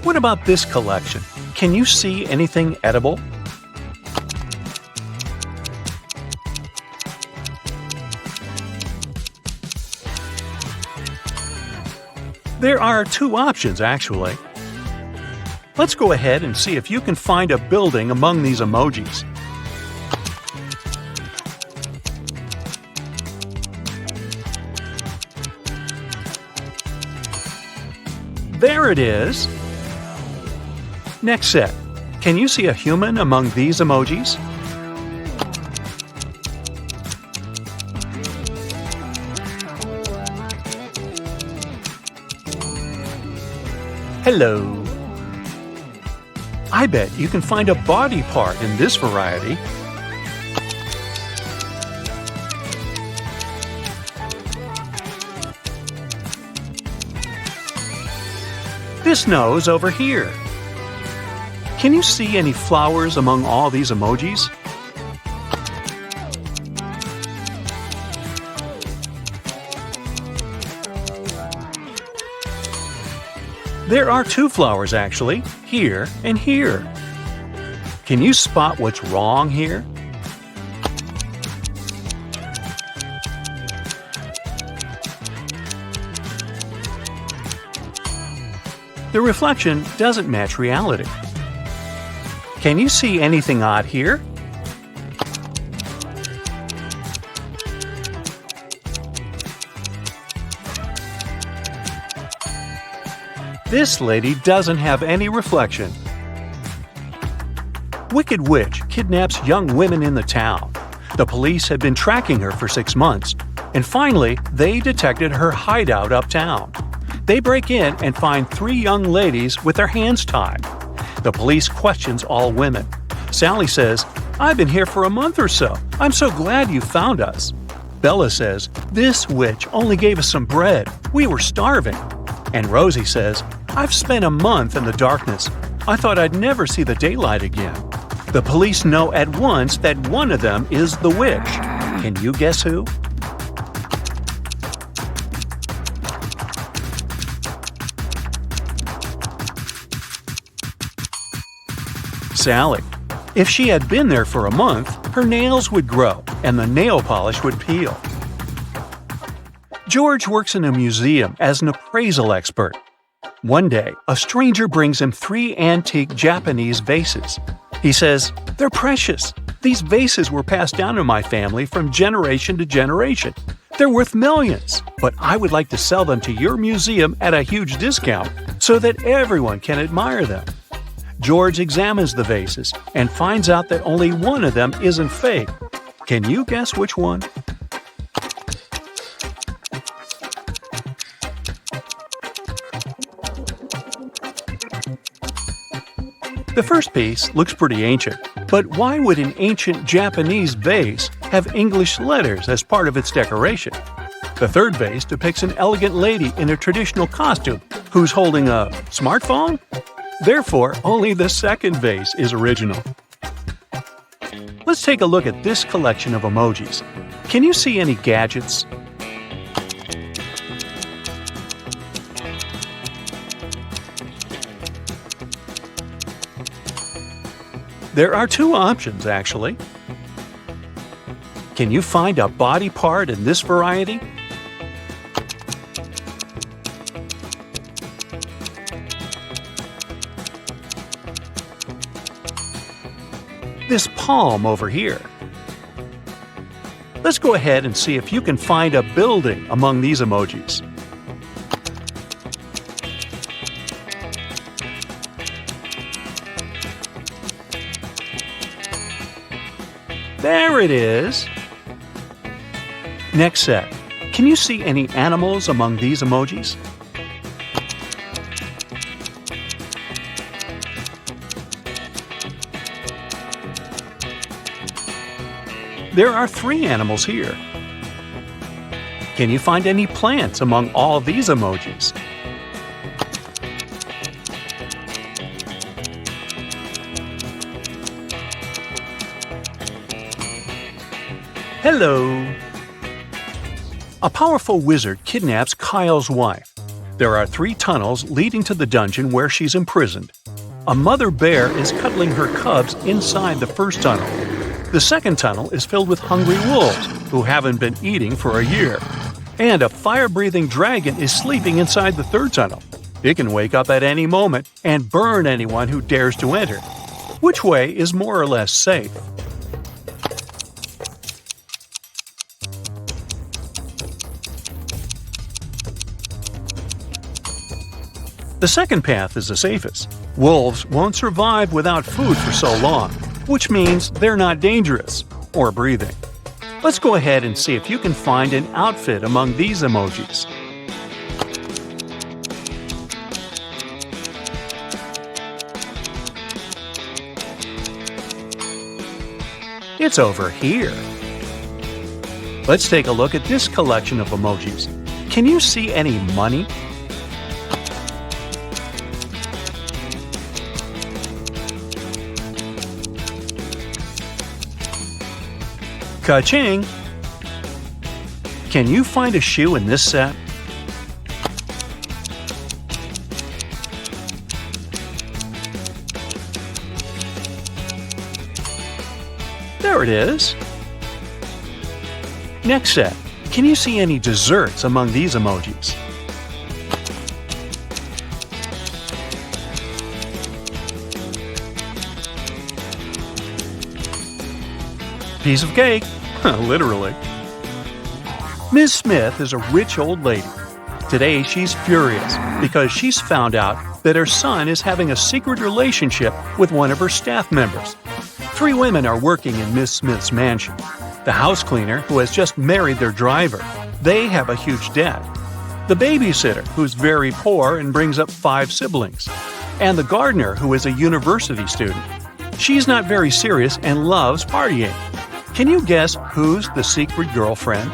What about this collection? Can you see anything edible? There are 2 options, actually. Let's go ahead and see if you can find a building among these emojis. There it is! Next set. Can you see a human among these emojis? Hello. I bet you can find a body part in this variety. This nose over here. Can you see any flowers among all these emojis? There are 2 flowers actually, here and here. Can you spot what's wrong here? The reflection doesn't match reality. Can you see anything odd here? This lady doesn't have any reflection. Wicked witch kidnaps young women in the town. The police had been tracking her for 6 months, and finally, they detected her hideout uptown. They break in and find 3 young ladies with their hands tied. The police questions all women. Sally says, "I've been here for a month or so. I'm so glad you found us." Bella says, "This witch only gave us some bread. We were starving." And Rosie says, "I've spent a month in the darkness. I thought I'd never see the daylight again." The police know at once that one of them is the witch. Can you guess who? Sally. If she had been there for a month, her nails would grow and the nail polish would peel. George works in a museum as an appraisal expert. One day, a stranger brings him 3 antique Japanese vases. He says, "They're precious. These vases were passed down in my family from generation to generation. They're worth millions, but I would like to sell them to your museum at a huge discount so that everyone can admire them. George examines the vases and finds out that only one of them isn't fake. Can you guess which one? The first piece looks pretty ancient, but why would an ancient Japanese vase have English letters as part of its decoration? The third vase depicts an elegant lady in a traditional costume who's holding a smartphone? Therefore, only the second vase is original. Let's take a look at this collection of emojis. Can you see any gadgets? There are two options, actually. Can you find a body part in this variety? This palm over here. Let's go ahead and see if you can find a building among these emojis. There it is! Next set. Can you see any animals among these emojis? There are 3 animals here. Can you find any plants among all these emojis? Hello! A powerful wizard kidnaps Kyle's wife. There are 3 tunnels leading to the dungeon where she's imprisoned. A mother bear is cuddling her cubs inside the first tunnel. The second tunnel is filled with hungry wolves who haven't been eating for a year. And a fire-breathing dragon is sleeping inside the third tunnel. It can wake up at any moment and burn anyone who dares to enter. Which way is more or less safe? The second path is the safest. Wolves won't survive without food for so long, which means they're not dangerous or breathing. Let's go ahead and see if you can find an outfit among these emojis. It's over here. Let's take a look at this collection of emojis. Can you see any money? Ka-ching! Can you find a shoe in this set? There it is! Next set. Can you see any desserts among these emojis? Piece of cake! Literally. Ms. Smith is a rich old lady. Today she's furious because she's found out that her son is having a secret relationship with one of her staff members. 3 women are working in Ms. Smith's mansion. The house cleaner, who has just married their driver, they have a huge debt. The babysitter, who's very poor and brings up 5 siblings. And the gardener, who is a university student. She's not very serious and loves partying. Can you guess who's the secret girlfriend?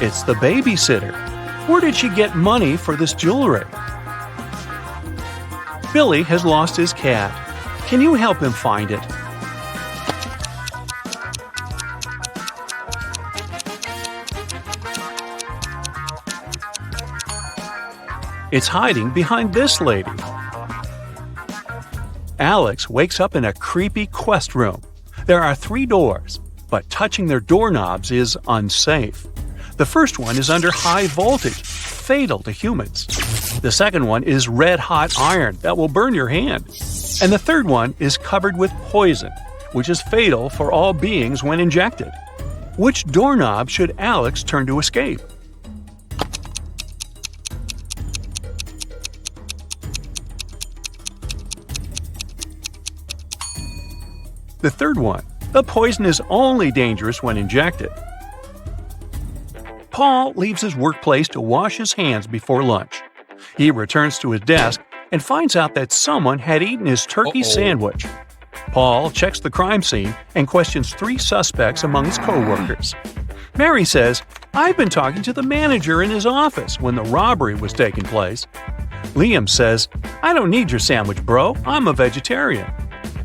It's the babysitter. Where did she get money for this jewelry? Billy has lost his cat. Can you help him find it? It's hiding behind this lady. Alex wakes up in a creepy quest room. There are 3 doors, but touching their doorknobs is unsafe. The first one is under high voltage, fatal to humans. The second one is red-hot iron that will burn your hand. And the third one is covered with poison, which is fatal for all beings when injected. Which doorknob should Alex turn to escape? The third one. The poison is only dangerous when injected. Paul leaves his workplace to wash his hands before lunch. He returns to his desk and finds out that someone had eaten his turkey sandwich. Paul checks the crime scene and questions 3 suspects among his co-workers. Mary says, "I've been talking to the manager in his office when the robbery was taking place." Liam says, "I don't need your sandwich, bro. I'm a vegetarian."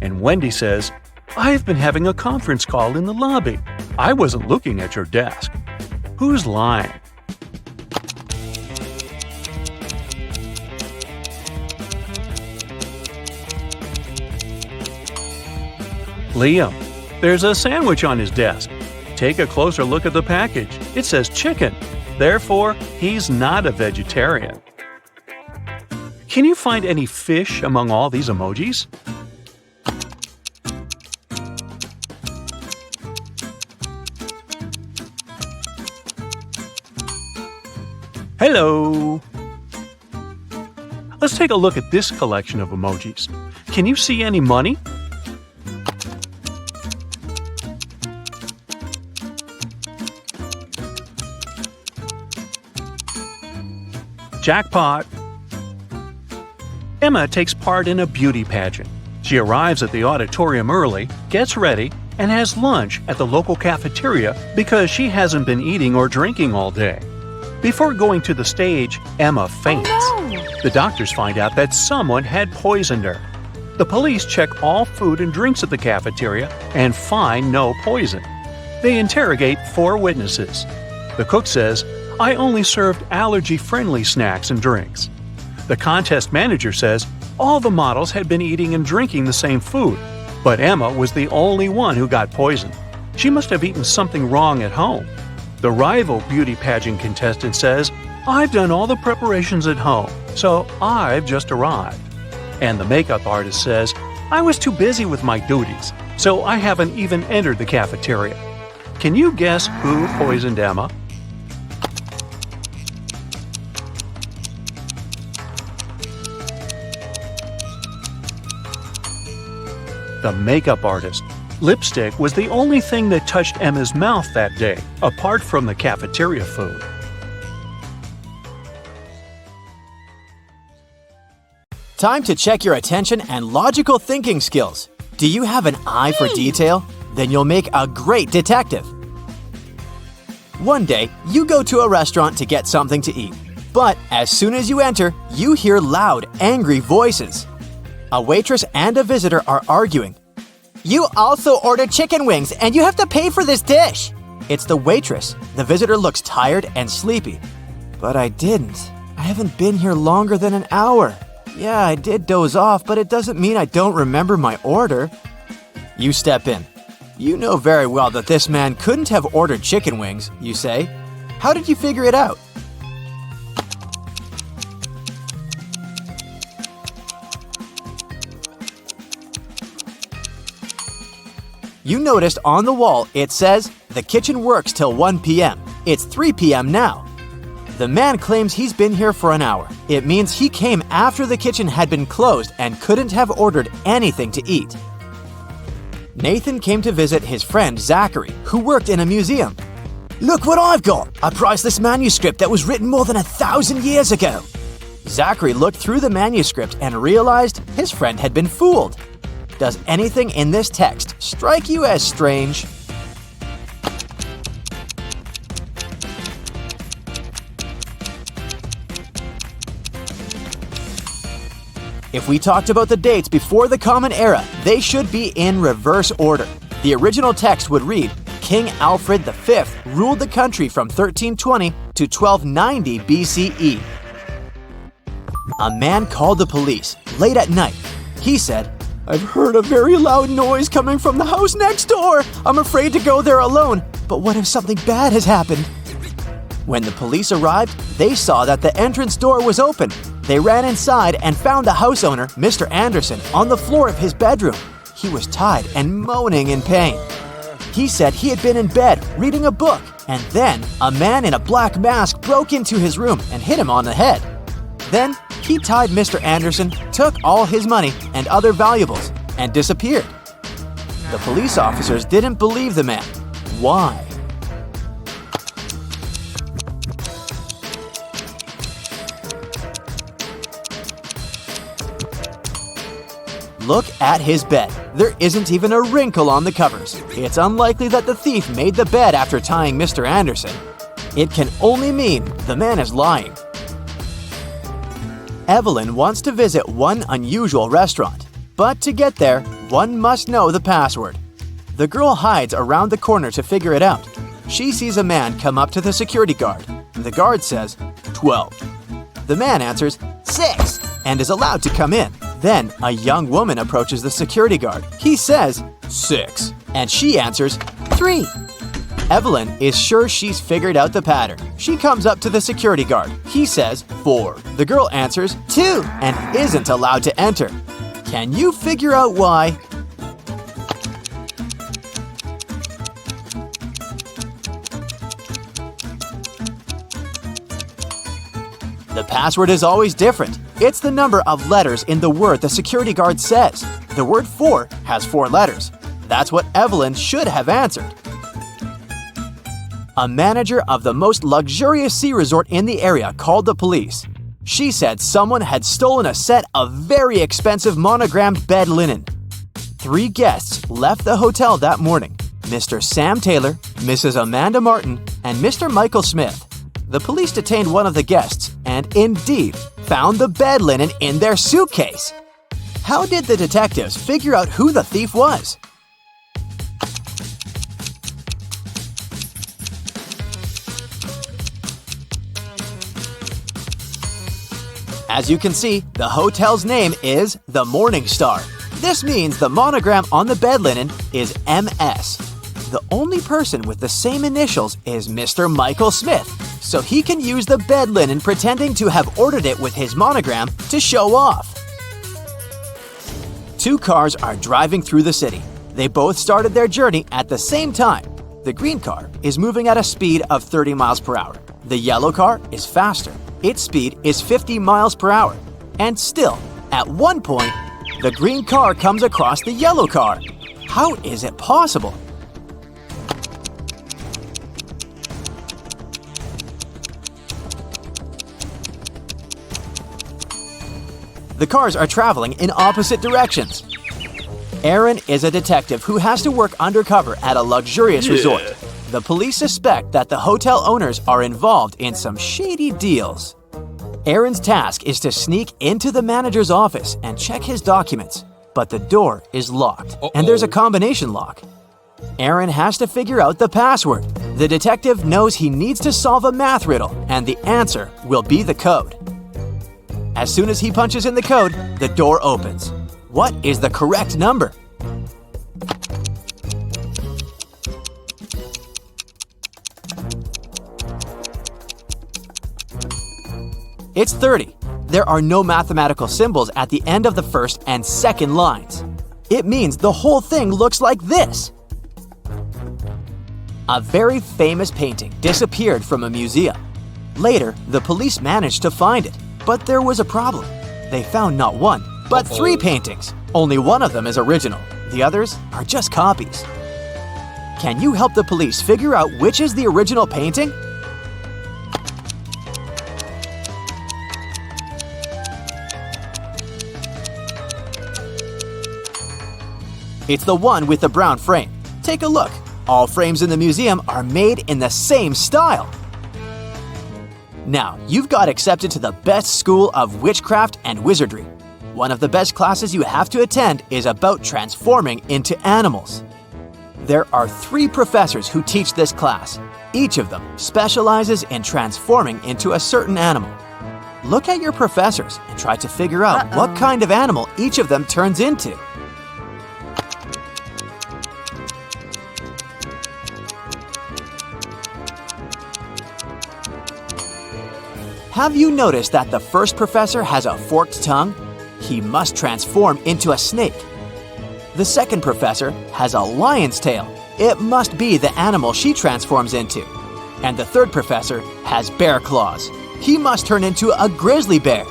And Wendy says, "I've been having a conference call in the lobby. I wasn't looking at your desk." Who's lying? Liam. There's a sandwich on his desk. Take a closer look at the package. It says chicken. Therefore, he's not a vegetarian. Can you find any fish among all these emojis? Hello! Let's take a look at this collection of emojis. Can you see any money? Jackpot! Emma takes part in a beauty pageant. She arrives at the auditorium early, gets ready, and has lunch at the local cafeteria because she hasn't been eating or drinking all day. Before going to the stage, Emma faints. Oh, no. The doctors find out that someone had poisoned her. The police check all food and drinks at the cafeteria and find no poison. They interrogate 4 witnesses. The cook says, "I only served allergy-friendly snacks and drinks." The contest manager says all the models had been eating and drinking the same food, but Emma was the only one who got poisoned. She must have eaten something wrong at home. The rival beauty pageant contestant says, "I've done all the preparations at home, so I've just arrived." And the makeup artist says, "I was too busy with my duties, so I haven't even entered the cafeteria." Can you guess who poisoned Emma? The makeup artist. Lipstick was the only thing that touched Emma's mouth that day, apart from the cafeteria food. Time to check your attention and logical thinking skills. Do you have an eye for detail? Then you'll make a great detective. One day, you go to a restaurant to get something to eat. But as soon as you enter, you hear loud, angry voices. A waitress and a visitor are arguing. "You also ordered chicken wings, and you have to pay for this dish." It's the waitress. The visitor looks tired and sleepy. "But I didn't. I haven't been here longer than an hour. Yeah, I did doze off, but it doesn't mean I don't remember my order." You step in. "You know very well that this man couldn't have ordered chicken wings," you say. "How did you figure it out?" You noticed on the wall it says, "The kitchen works till 1 p.m. It's 3 p.m. now. The man claims he's been here for an hour. It means he came after the kitchen had been closed and couldn't have ordered anything to eat. Nathan came to visit his friend Zachary, who worked in a museum. "Look what I've got! A priceless manuscript that was written more than 1,000 years ago." Zachary looked through the manuscript and realized his friend had been fooled. Does anything in this text strike you as strange? If we talked about the dates before the Common Era, they should be in reverse order. The original text would read, King Alfred V ruled the country from 1320 to 1290 BCE. A man called the police late at night. He said, "I've heard a very loud noise coming from the house next door. I'm afraid to go there alone. But what if something bad has happened?" When the police arrived, they saw that the entrance door was open. They ran inside and found the house owner, Mr. Anderson, on the floor of his bedroom. He was tied and moaning in pain. He said he had been in bed reading a book, and then a man in a black mask broke into his room and hit him on the head. Then he tied Mr. Anderson, took all his money and other valuables, and disappeared. The police officers didn't believe the man. Why? Look at his bed. There isn't even a wrinkle on the covers. It's unlikely that the thief made the bed after tying Mr. Anderson. It can only mean the man is lying. Evelyn wants to visit one unusual restaurant, but to get there, one must know the password. The girl hides around the corner to figure it out. She sees a man come up to the security guard. The guard says, 12. The man answers, 6, and is allowed to come in. Then a young woman approaches the security guard. He says, 6, and she answers, 3. Evelyn is sure she's figured out the pattern. She comes up to the security guard. He says, 4. The girl answers, 2, and isn't allowed to enter. Can you figure out why? The password is always different. It's the number of letters in the word the security guard says. The word 4 has 4 letters. That's what Evelyn should have answered. A manager of the most luxurious sea resort in the area called the police. She said someone had stolen a set of very expensive monogrammed bed linen. 3 guests left the hotel that morning: Mr. Sam Taylor, Mrs. Amanda Martin, and Mr. Michael Smith. The police detained one of the guests and indeed found the bed linen in their suitcase. How did the detectives figure out who the thief was? As you can see, the hotel's name is the Morning Star. This means the monogram on the bed linen is MS. The only person with the same initials is Mr. Michael Smith, so he can use the bed linen pretending to have ordered it with his monogram to show off. 2 cars are driving through the city. They both started their journey at the same time. The green car is moving at a speed of 30 miles per hour. The yellow car is faster. Its speed is 50 miles per hour. And still, at one point, the green car comes across the yellow car. How is it possible? The cars are traveling in opposite directions. Aaron is a detective who has to work undercover at a luxurious resort. The police suspect that the hotel owners are involved in some shady deals. Aaron's task is to sneak into the manager's office and check his documents, but the door is locked, and there's a combination lock. Aaron has to figure out the password. The detective knows he needs to solve a math riddle, and the answer will be the code. As soon as he punches in the code, the door opens. What is the correct number? It's 30. There are no mathematical symbols at the end of the first and second lines. It means the whole thing looks like this. A very famous painting disappeared from a museum. Later, the police managed to find it, but there was a problem. They found not 1, but 3 paintings. Only one of them is original. The others are just copies. Can you help the police figure out which is the original painting? It's the one with the brown frame. Take a look. All frames in the museum are made in the same style. Now, you've got accepted to the best school of witchcraft and wizardry. One of the best classes you have to attend is about transforming into animals. There are 3 professors who teach this class. Each of them specializes in transforming into a certain animal. Look at your professors and try to figure out what kind of animal each of them turns into. Have you noticed that the first professor has a forked tongue? He must transform into a snake. The second professor has a lion's tail. It must be the animal she transforms into. And the third professor has bear claws. He must turn into a grizzly bear.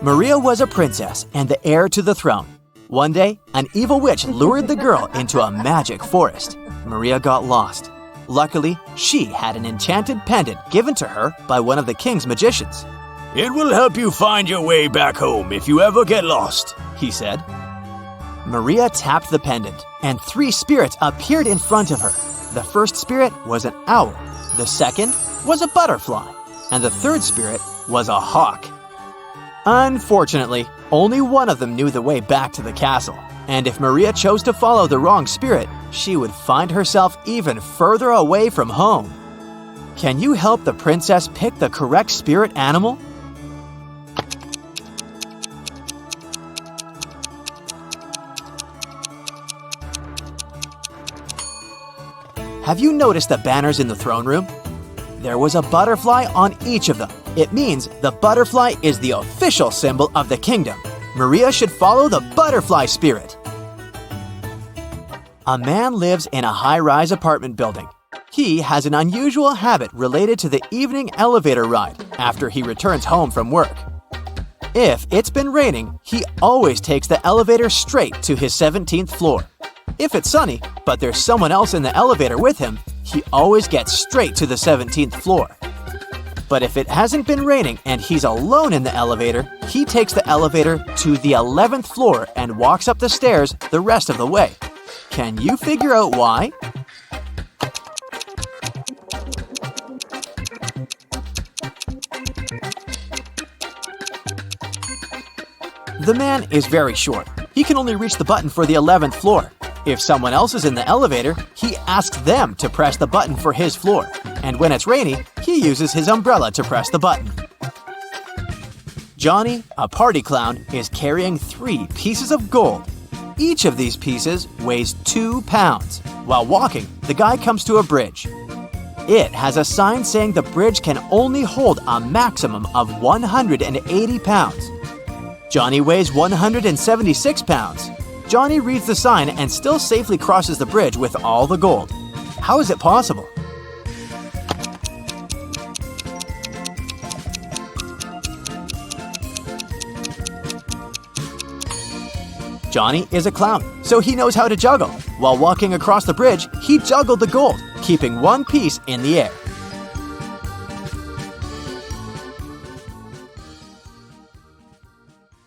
Maria was a princess and the heir to the throne. One day, an evil witch lured the girl into a magic forest. Maria got lost. Luckily, she had an enchanted pendant given to her by one of the king's magicians. "It will help you find your way back home if you ever get lost," he said. Maria tapped the pendant, and 3 spirits appeared in front of her. The first spirit was an owl, the second was a butterfly, and the third spirit was a hawk. Unfortunately, only one of them knew the way back to the castle, and if Maria chose to follow the wrong spirit, she would find herself even further away from home. Can you help the princess pick the correct spirit animal? Have you noticed the banners in the throne room? There was a butterfly on each of them. It means the butterfly is the official symbol of the kingdom. Maria should follow the butterfly spirit. A man lives in a high-rise apartment building. He has an unusual habit related to the evening elevator ride after he returns home from work. If it's been raining, he always takes the elevator straight to his 17th floor. If it's sunny, but there's someone else in the elevator with him, he always gets straight to the 17th floor. But if it hasn't been raining and he's alone in the elevator, he takes the elevator to the 11th floor and walks up the stairs the rest of the way. Can you figure out why? The man is very short. He can only reach the button for the 11th floor. If someone else is in the elevator, he asks them to press the button for his floor. And when it's rainy, he uses his umbrella to press the button. Johnny, a party clown, is carrying 3 pieces of gold. Each of these pieces weighs 2 pounds. While walking, the guy comes to a bridge. It has a sign saying the bridge can only hold a maximum of 180 pounds. Johnny weighs 176 pounds. Johnny reads the sign and still safely crosses the bridge with all the gold. How is it possible? Johnny is a clown, so he knows how to juggle. While walking across the bridge, he juggled the gold, keeping one piece in the air.